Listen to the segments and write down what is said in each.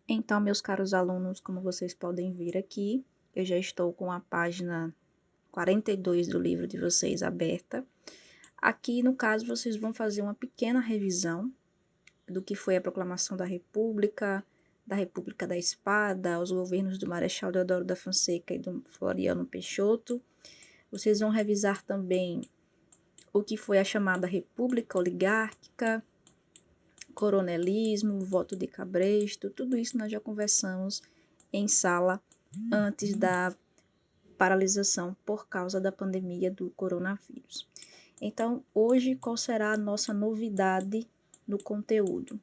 Então, meus caros alunos, como vocês podem ver aqui, eu já estou com a página 42 do livro de vocês aberta. Aqui, no caso, vocês vão fazer uma pequena revisão do que foi a proclamação da República da Espada, os governos do Marechal Deodoro da Fonseca e do Floriano Peixoto. Vocês vão revisar também o que foi a chamada República Oligárquica, coronelismo, voto de cabresto, tudo isso nós já conversamos em sala antes da paralisação por causa da pandemia do coronavírus. Então, hoje, qual será a nossa novidade no conteúdo?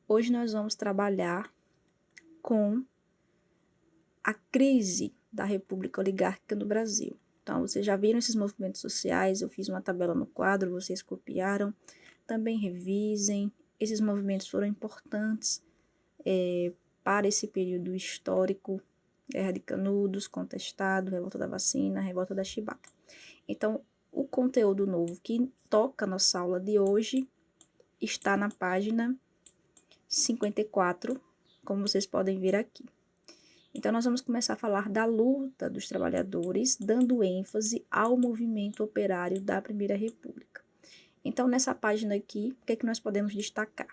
Hoje nós vamos trabalhar com a crise da República Oligárquica no Brasil. Então, vocês já viram esses movimentos sociais, eu fiz uma tabela no quadro, vocês copiaram, também revisem. Esses movimentos foram importantes para esse período histórico, Guerra de Canudos, Contestado, Revolta da Vacina, Revolta da Chibata. Então, o conteúdo novo que toca a nossa aula de hoje está na página 54, como vocês podem ver aqui. Então, nós vamos começar a falar da luta dos trabalhadores, dando ênfase ao movimento operário da Primeira República. Então, nessa página aqui, o que é que nós podemos destacar?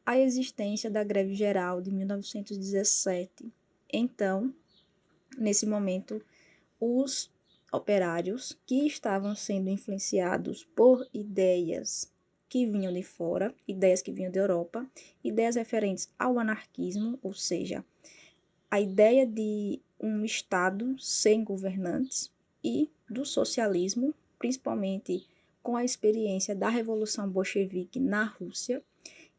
A existência da greve geral de 1917. Então, nesse momento, os operários que estavam sendo influenciados por ideias que vinham de fora, ideias que vinham da Europa, ideias referentes ao anarquismo, ou seja, a ideia de um Estado sem governantes, e do socialismo, principalmente com a experiência da Revolução Bolchevique na Rússia.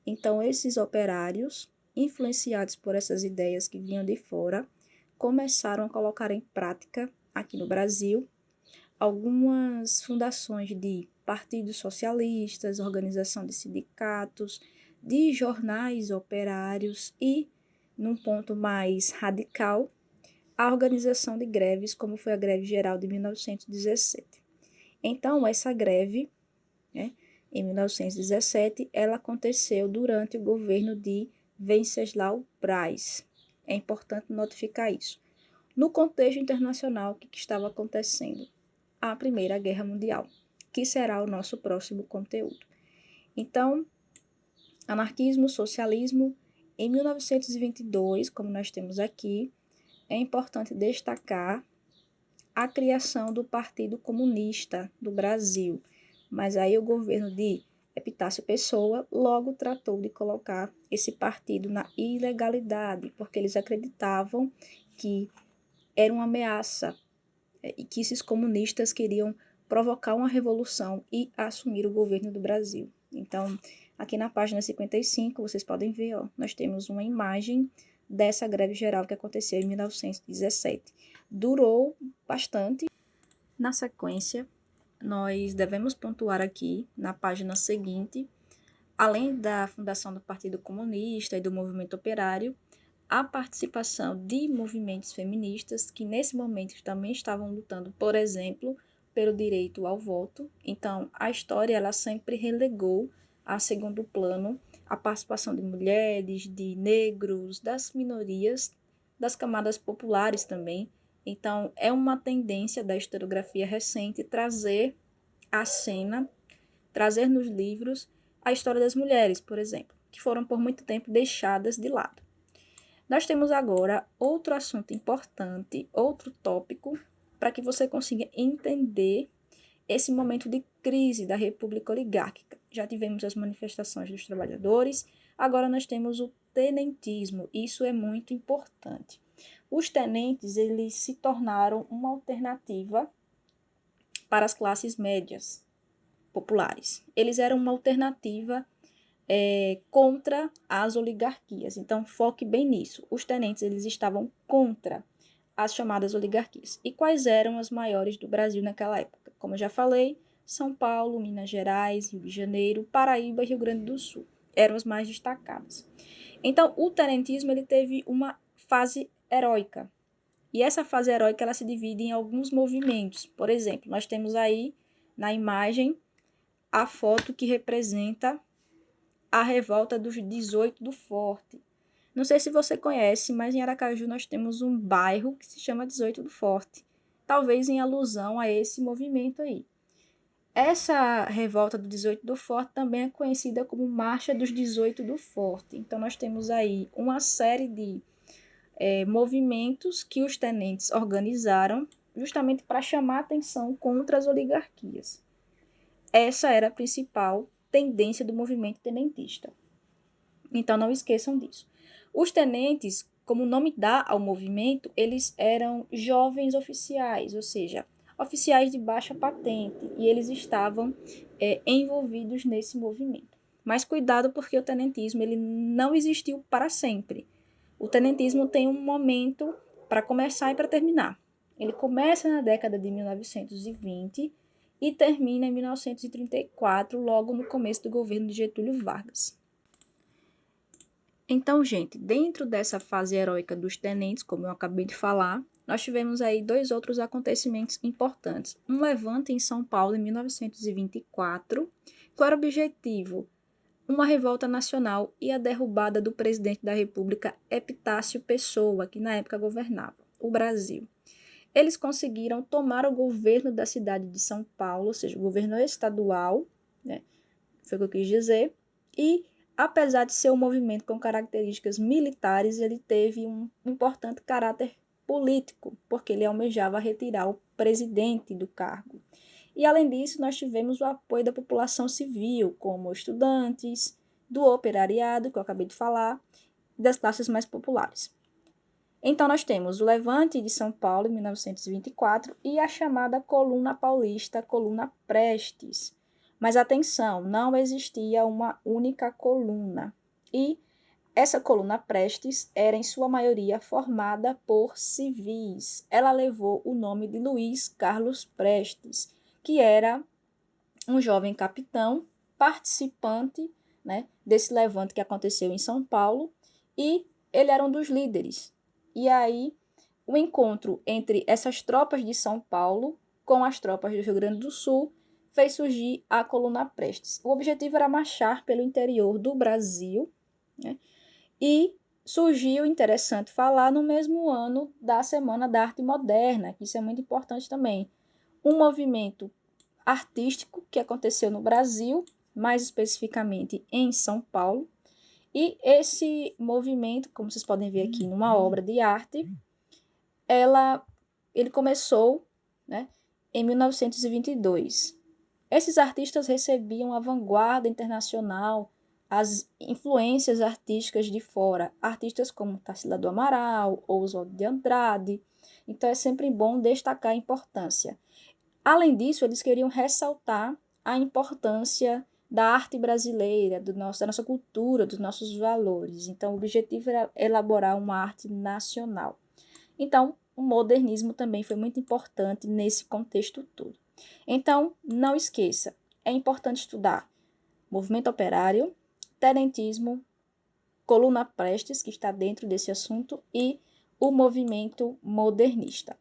Então, esses operários, influenciados por essas ideias que vinham de fora, começaram a colocar em prática, aqui no Brasil, algumas fundações de partidos socialistas, organização de sindicatos, de jornais operários e, num ponto mais radical, a organização de greves, como foi a greve geral de 1917. Então, essa greve, né, em 1917, ela aconteceu durante o governo de Venceslau Braz. É importante notificar isso. No contexto internacional, o que estava acontecendo? A Primeira Guerra Mundial, que será o nosso próximo conteúdo. Então, anarquismo, socialismo, em 1922, como nós temos aqui, é importante destacar a criação do Partido Comunista do Brasil, mas aí o governo de Epitácio Pessoa logo tratou de colocar esse partido na ilegalidade, porque eles acreditavam que era uma ameaça e que esses comunistas queriam provocar uma revolução e assumir o governo do Brasil. Então, aqui na página 55, vocês podem ver, ó, nós temos uma imagem dessa greve geral que aconteceu em 1917. Durou bastante. Na sequência, nós devemos pontuar aqui, na página seguinte, além da fundação do Partido Comunista e do Movimento Operário, a participação de movimentos feministas que nesse momento também estavam lutando, por exemplo, pelo direito ao voto. Então, a história ela sempre relegou a segundo plano a participação de mulheres, de negros, das minorias, das camadas populares também. Então, é uma tendência da historiografia recente trazer à cena, trazer nos livros a história das mulheres, por exemplo, que foram por muito tempo deixadas de lado. Nós temos agora outro assunto importante, outro tópico, para que você consiga entender esse momento de crise da República Oligárquica. Já tivemos as manifestações dos trabalhadores, agora nós temos o tenentismo. Isso é muito importante. Os tenentes, eles se tornaram uma alternativa para as classes médias populares. Eles eram uma alternativa contra as oligarquias. Então, foque bem nisso. Os tenentes eles estavam contra as chamadas oligarquias. E quais eram as maiores do Brasil naquela época? Como eu já falei, São Paulo, Minas Gerais, Rio de Janeiro, Paraíba e Rio Grande do Sul eram as mais destacadas. Então, o tenentismo ele teve uma fase heróica. E essa fase heróica ela se divide em alguns movimentos. Por exemplo, nós temos aí na imagem a foto que representa a revolta dos 18 do Forte. Não sei se você conhece, mas em Aracaju nós temos um bairro que se chama 18 do Forte, talvez em alusão a esse movimento aí. Essa revolta do 18 do Forte também é conhecida como Marcha dos 18 do Forte. Então, nós temos aí uma série de movimentos que os tenentes organizaram justamente para chamar atenção contra as oligarquias. Essa era a principal tendência do movimento tenentista. Então, não esqueçam disso. Os tenentes, como o nome dá ao movimento, eles eram jovens oficiais, ou seja, oficiais de baixa patente, e eles estavam envolvidos nesse movimento. Mas cuidado, porque o tenentismo ele não existiu para sempre. O tenentismo tem um momento para começar e para terminar. Ele começa na década de 1920 e termina em 1934, logo no começo do governo de Getúlio Vargas. Então, gente, dentro dessa fase heróica dos tenentes, como eu acabei de falar, nós tivemos aí dois outros acontecimentos importantes. Um levante em São Paulo em 1924, qual era o objetivo? Uma revolta nacional e a derrubada do presidente da República, Epitácio Pessoa, que na época governava o Brasil. Eles conseguiram tomar o governo da cidade de São Paulo, ou seja, o governo estadual, né? Foi o que eu quis dizer, e apesar de ser um movimento com características militares, ele teve um importante caráter político, porque ele almejava retirar o presidente do cargo. E além disso, nós tivemos o apoio da população civil, como estudantes, do operariado, que eu acabei de falar, e das classes mais populares. Então, nós temos o Levante de São Paulo, em 1924, e a chamada Coluna Paulista, Coluna Prestes. Mas atenção, não existia uma única coluna. E essa coluna Prestes era, em sua maioria, formada por civis. Ela levou o nome de Luiz Carlos Prestes, que era um jovem capitão participante, né, desse levante que aconteceu em São Paulo, e ele era um dos líderes. E aí, o encontro entre essas tropas de São Paulo com as tropas do Rio Grande do Sul fez surgir a Coluna Prestes. O objetivo era marchar pelo interior do Brasil, né, e surgiu, interessante falar, no mesmo ano da Semana da Arte Moderna, que isso é muito importante também. Um movimento artístico que aconteceu no Brasil, mais especificamente em São Paulo. E esse movimento, como vocês podem ver aqui numa obra de arte, ele começou, né, em 1922. Esses artistas recebiam a vanguarda internacional, as influências artísticas de fora, artistas como Tarsila do Amaral, Oswald de Andrade. Então é sempre bom destacar a importância. Além disso, eles queriam ressaltar a importância da arte brasileira, da nossa cultura, dos nossos valores. Então, o objetivo era elaborar uma arte nacional. Então, o modernismo também foi muito importante nesse contexto todo. Então, não esqueça, é importante estudar movimento operário, tenentismo, coluna Prestes, que está dentro desse assunto, e o movimento modernista.